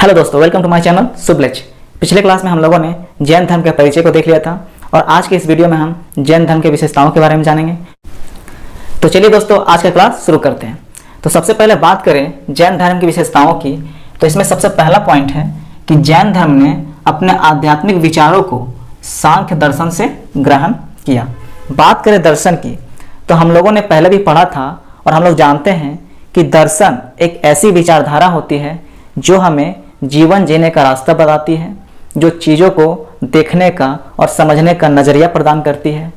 Hello दोस्तों, welcome to my channel सुबलेच। पिछले class में हम लोगों ने जैन धर्म के परिचय को देख लिया था और आज के इस वीडियो में हम जैन धर्म के विशेषताओं के बारे में जानेंगे। तो चलिए दोस्तों, आज का क्लास शुरू करते हैं। तो सबसे पहले बात करें जैन धर्म की विशेषताओं की, तो इसमें सबसे पहला पॉइंट है कि जैन धर्म ने अपने आध्यात्मिक विचारों को सांख्य दर्शन से ग्रहण किया। बात करें दर्शन की, तो हम लोगों ने पहले भी पढ़ा था और हम लोग जानते हैं कि दर्शन एक ऐसी विचारधारा होती है जो हमें जीवन जीने का रास्ता बताती है, जो चीज़ों को देखने का और समझने का नज़रिया प्रदान करती है।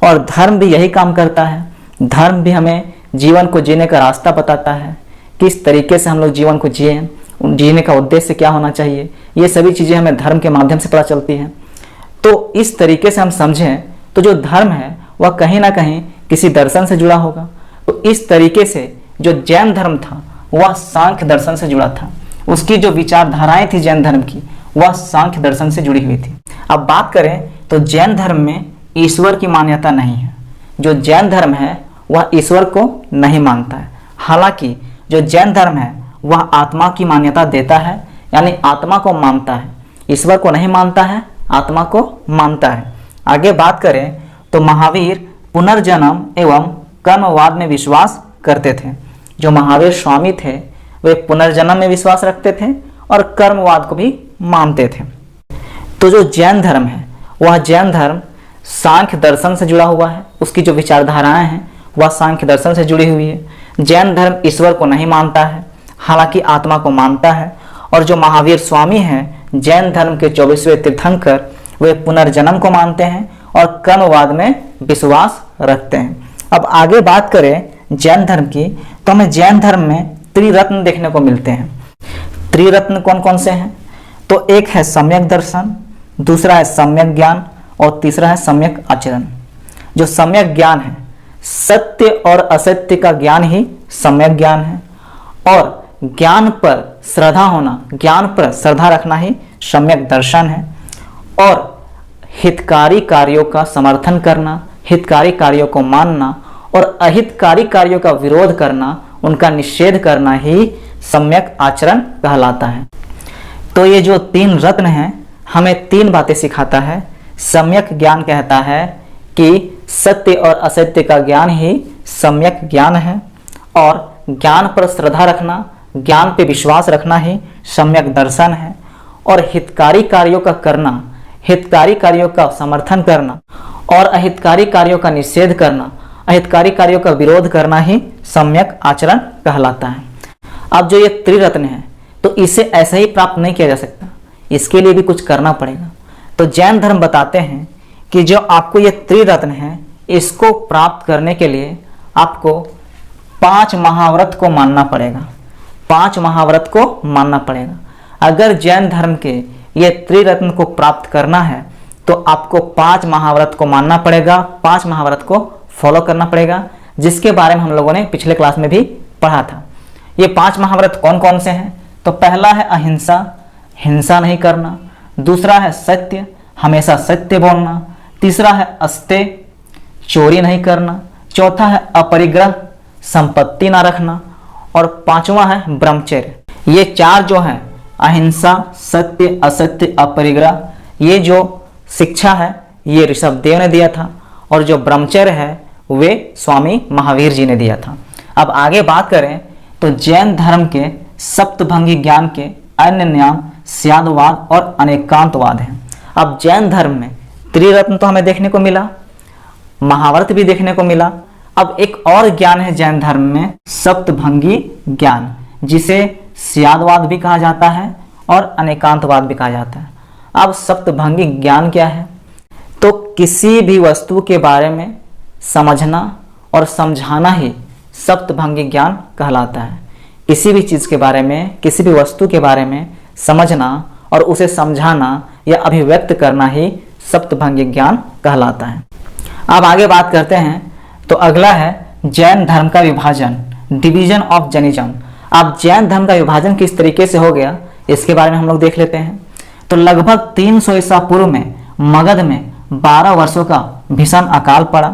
और धर्म भी यही काम करता है। धर्म भी हमें जीवन को जीने का रास्ता बताता है, किस तरीके से हम लोग जीवन को जिए, जीने का उद्देश्य क्या होना चाहिए, ये सभी चीज़ें हमें धर्म के माध्यम से पता चलती हैं। तो इस तरीके से हम समझें तो जो धर्म है वह कहीं ना कहीं किसी दर्शन से जुड़ा होगा। तो इस तरीके से जो जैन धर्म था वह सांख्य दर्शन से जुड़ा था। उसकी जो विचारधाराएं थी जैन धर्म की, वह सांख्य दर्शन से जुड़ी हुई थी। अब बात करें तो जैन धर्म में ईश्वर की मान्यता नहीं है। जो जैन धर्म है वह ईश्वर को नहीं मानता है। हालांकि जो जैन धर्म है वह आत्मा की मान्यता देता है, यानी आत्मा को मानता है। ईश्वर को नहीं मानता है, आत्मा को मानता है। आगे बात करें तो महावीर पुनर्जन्म एवं कर्मवाद में विश्वास करते थे। जो महावीर स्वामी थे वे पुनर्जन्म में विश्वास रखते थे और कर्मवाद को भी मानते थे। तो जो जैन धर्म है वह जैन धर्म सांख्य दर्शन से जुड़ा हुआ है। उसकी जो विचारधाराएं हैं वह सांख्य दर्शन से जुड़ी हुई है। जैन धर्म ईश्वर को नहीं मानता है, हालांकि आत्मा को मानता है। और जो महावीर स्वामी हैं जैन धर्म के 24वें तीर्थंकर, वे पुनर्जन्म को मानते हैं और कर्मवाद में विश्वास रखते हैं। अब आगे बात करें जैन धर्म की, तो हमें जैन धर्म में त्रिरत्न देखने को मिलते हैं। त्रिरत्न कौन कौन से हैं? तो एक है सम्यक दर्शन, दूसरा है सम्यक ज्ञान और तीसरा है सम्यक आचरण। जो सम्यक ज्ञान है, सत्य और असत्य का ज्ञान ही सम्यक ज्ञान है। और ज्ञान पर श्रद्धा होना, ज्ञान पर श्रद्धा रखना ही सम्यक दर्शन है। और हितकारी कार्यों का समर्थन करना, हितकारी कार्यों को मानना और अहितकारी कार्यों का विरोध करना, उनका निषेध करना ही सम्यक आचरण कहलाता है। तो ये जो तीन रत्न हैं हमें तीन बातें सिखाता है। सम्यक ज्ञान कहता है कि सत्य और असत्य का ज्ञान ही सम्यक ज्ञान है, और ज्ञान पर श्रद्धा रखना, ज्ञान पे विश्वास रखना ही सम्यक दर्शन है। और हितकारी कार्यों का करना, हितकारी कार्यों का समर्थन करना और अहितकारी कार्यों का निषेध करना, अहितकारी कार्यों का विरोध करना ही सम्यक आचरण कहलाता है। अब जो ये त्रिरत्न है तो इसे ऐसे ही प्राप्त नहीं किया जा सकता, इसके लिए भी कुछ करना पड़ेगा। तो जैन धर्म बताते हैं कि जो आपको ये त्रिरत्न है इसको प्राप्त करने के लिए आपको 5 महाव्रत को मानना पड़ेगा। 5 महाव्रत को मानना पड़ेगा। अगर जैन धर्म के ये त्रिरत्न को प्राप्त करना है तो आपको 5 महाव्रत को मानना पड़ेगा, 5 महाव्रत को फॉलो करना पड़ेगा, जिसके बारे में हम लोगों ने पिछले क्लास में भी पढ़ा था। ये 5 महाव्रत कौन कौन से हैं? तो पहला है अहिंसा, हिंसा नहीं करना। दूसरा है सत्य, हमेशा सत्य बोलना। तीसरा है अस्तेय, चोरी नहीं करना। चौथा है अपरिग्रह, संपत्ति ना रखना। और पांचवा है ब्रह्मचर्य। ये 4 जो हैं, अहिंसा, सत्य, असत्य, अपरिग्रह, ये जो शिक्षा है ये ऋषभदेव ने दिया था, और जो ब्रह्मचर्य है वे स्वामी महावीर जी ने दिया था। अब आगे बात करें तो जैन धर्म के सप्तभंगी ज्ञान के अन्य नाम स्यादवाद और अनेकांतवाद हैं। अब जैन धर्म में त्रिरत्न तो हमें देखने को मिला, महाव्रत भी देखने को मिला। अब एक और ज्ञान है जैन धर्म में, सप्तभंगी ज्ञान, जिसे स्यादवाद भी कहा जाता है और अनेकांतवाद भी कहा जाता है। अब सप्तभंगी ज्ञान क्या है? तो किसी भी वस्तु के बारे में समझना और समझाना ही सप्तभंगी ज्ञान कहलाता है। किसी भी चीज़ के बारे में, किसी भी वस्तु के बारे में समझना और उसे समझाना या अभिव्यक्त करना ही सप्तभंगी ज्ञान कहलाता है। अब आगे बात करते हैं तो अगला है जैन धर्म का विभाजन, डिवीजन ऑफ जैनिज्म। अब जैन धर्म का विभाजन किस तरीके से हो गया इसके बारे में हम लोग देख लेते हैं। तो लगभग 300 ईसा पूर्व में मगध में 12 वर्षों का भीषण अकाल पड़ा।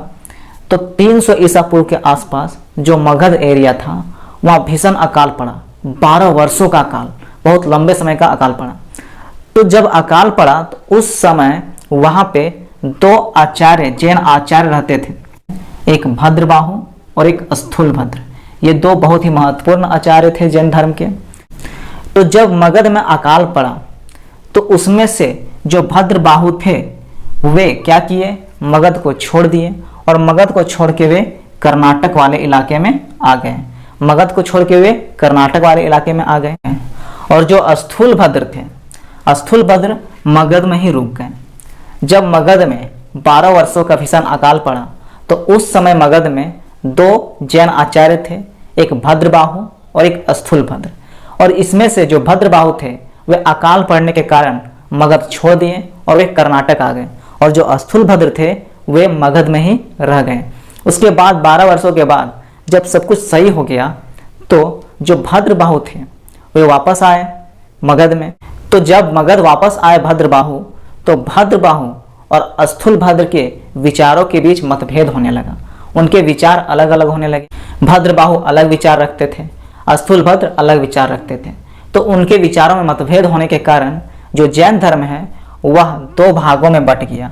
तो 300 ईसा पूर्व के आसपास जो मगध एरिया था वहाँ भीषण अकाल पड़ा, 12 वर्षों का अकाल। बहुत लंबे समय का अकाल पड़ा। तो जब अकाल पड़ा तो उस समय वहाँ पे दो आचार्य, जैन आचार्य रहते थे, एक भद्रबाहु और एक स्थूलभद्र। ये दो बहुत ही महत्वपूर्ण आचार्य थे जैन धर्म के। तो जब मगध में अकाल पड़ा तो उसमें से जो भद्रबाहु थे वे क्या किए, मगध को छोड़ दिए और मगध को छोड़ के वे कर्नाटक वाले इलाके में आ गए। मगध को छोड़ के वे कर्नाटक वाले इलाके में आ गए। और जो स्थूलभद्र थे, स्थूलभद्र मगध में ही रुक गए। जब मगध में 12 वर्षों का भीषण अकाल पड़ा तो उस समय मगध में दो जैन आचार्य थे, एक भद्रबाहु और एक स्थूलभद्र। और इसमें से जो भद्रबाहु थे वे अकाल पड़ने के कारण मगध छोड़ दिए और वे कर्नाटक आ गए, और जो स्थूलभद्र थे वे मगध में ही रह गए। उसके बाद 12 वर्षों के बाद जब सब कुछ सही हो गया तो जो भद्रबाहु थे वे वापस आए मगध में। तो जब मगध वापस आए भद्रबाहु, तो भद्रबाहु और स्थूलभद्र के विचारों के बीच मतभेद होने लगा। उनके विचार अलग अलग होने लगे। भद्रबाहु अलग विचार रखते थे, स्थूलभद्र अलग विचार रखते थे। तो उनके विचारों में मतभेद होने के कारण जो जैन धर्म है वह दो भागों में बट गया।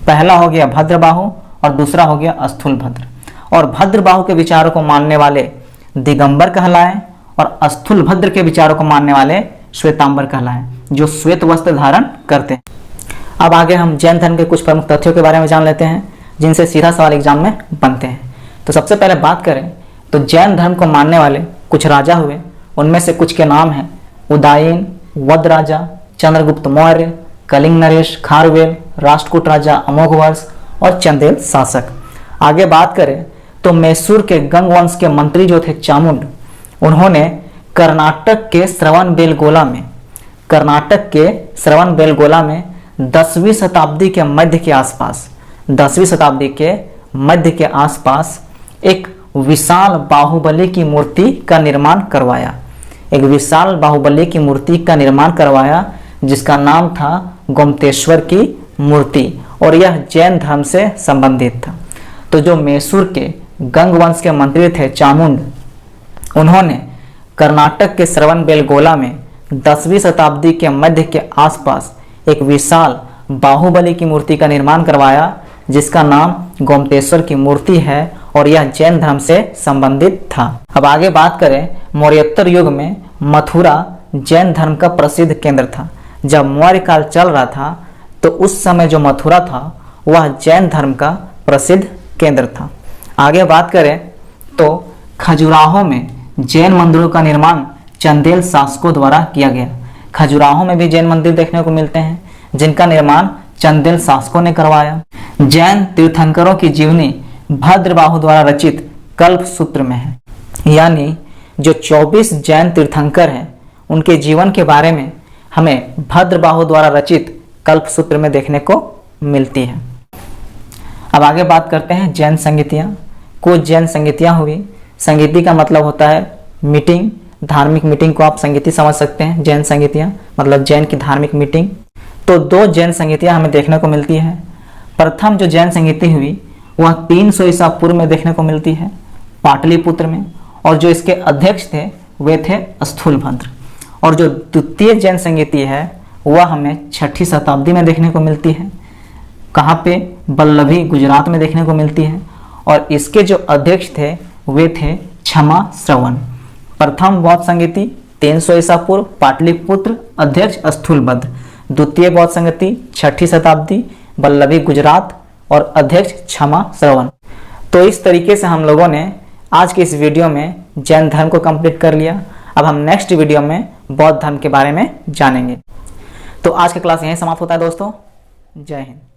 पहला हो गया भद्रबाहु और दूसरा हो गया स्थूलभद्र। और भद्रबाहु के विचारों को मानने वाले दिगंबर कहलाए और स्थूलभद्र के विचारों को मानने वाले श्वेतांबर कहलाए, जो श्वेत वस्त्र धारण करते हैं। अब आगे हम जैन धर्म के कुछ प्रमुख तथ्यों के बारे में जान लेते हैं जिनसे सीधा सवाल एग्जाम में बनते हैं। तो सबसे पहले बात करें तो जैन धर्म को मानने वाले कुछ राजा हुए। उनमें से कुछ के नाम हैं उदायन, वध राजा, चंद्रगुप्त मौर्य, कलिंग नरेश, खारवेल, राष्ट्रकूट राजा अमोघवर्ष और चंदेल शासक। आगे बात करें तो मैसूर के गंग वंश के मंत्री जो थे चामुंड, उन्होंने कर्नाटक के श्रवणबेलगोला में 10वीं शताब्दी के मध्य के आसपास 10वीं शताब्दी के मध्य के आसपास एक विशाल बाहुबली की मूर्ति का निर्माण करवाया। एक विशाल बाहुबली की मूर्ति का निर्माण करवाया जिसका नाम था गोमतेश्वर की मूर्ति, और यह जैन धर्म से संबंधित था। तो जो मैसूर के गंग वंश के मंत्री थे चामुंड, उन्होंने कर्नाटक के श्रवणबेलगोला में 10वीं शताब्दी के मध्य के आसपास एक विशाल बाहुबली की मूर्ति का निर्माण करवाया जिसका नाम गोमतेश्वर की मूर्ति है, और यह जैन धर्म से संबंधित था। अब आगे बात करें, मौर्योत्तर युग में मथुरा जैन धर्म का प्रसिद्ध केंद्र था। जब मौर्य काल चल रहा था तो उस समय जो मथुरा था वह जैन धर्म का प्रसिद्ध केंद्र था। आगे बात करें तो खजुराहो में जैन मंदिरों का निर्माण चंदेल शासकों द्वारा किया गया। खजुराहो में भी जैन मंदिर देखने को मिलते हैं जिनका निर्माण चंदेल शासकों ने करवाया। जैन तीर्थंकरों की जीवनी भद्रबाहु द्वारा रचित कल्प सूत्र में है, यानी जो 24 जैन तीर्थंकर हैं उनके जीवन के बारे में हमें भद्रबाहु द्वारा रचित कल्प सूत्र में देखने को मिलती है। अब आगे बात करते हैं जैन संगीतियाँ। कुछ जैन संगीतियाँ हुई। संगीति का मतलब होता है मीटिंग, धार्मिक मीटिंग को आप संगीति समझ सकते हैं। जैन संगीतियाँ मतलब जैन की धार्मिक मीटिंग। तो दो जैन संगीतियाँ हमें देखने को मिलती है। प्रथम जो जैन संगीति हुई वह 300 ईसा पूर्व में देखने को मिलती है पाटलिपुत्र में, और जो इसके अध्यक्ष थे वे थे स्थूलभद्र। और जो द्वितीय जैन संगीति है वह हमें 6ठी शताब्दी में देखने को मिलती है। कहाँ पे? बल्लभी, गुजरात में देखने को मिलती है, और इसके जो अध्यक्ष थे वे थे क्षमा श्रवण। प्रथम बौद्ध संगीति 300 ईसा पूर्व पाटलिपुत्र, अध्यक्ष स्थूलभद्र। द्वितीय बौद्ध संगीति 6ठी शताब्दी बल्लभी, गुजरात, और अध्यक्ष क्षमा श्रवण। तो इस तरीके से हम लोगों ने आज के इस वीडियो में जैन धर्म को कंप्लीट कर लिया। अब हम नेक्स्ट वीडियो में बौद्ध धर्म के बारे में जानेंगे। तो आज का क्लास यहीं समाप्त होता है दोस्तों। जय हिंद।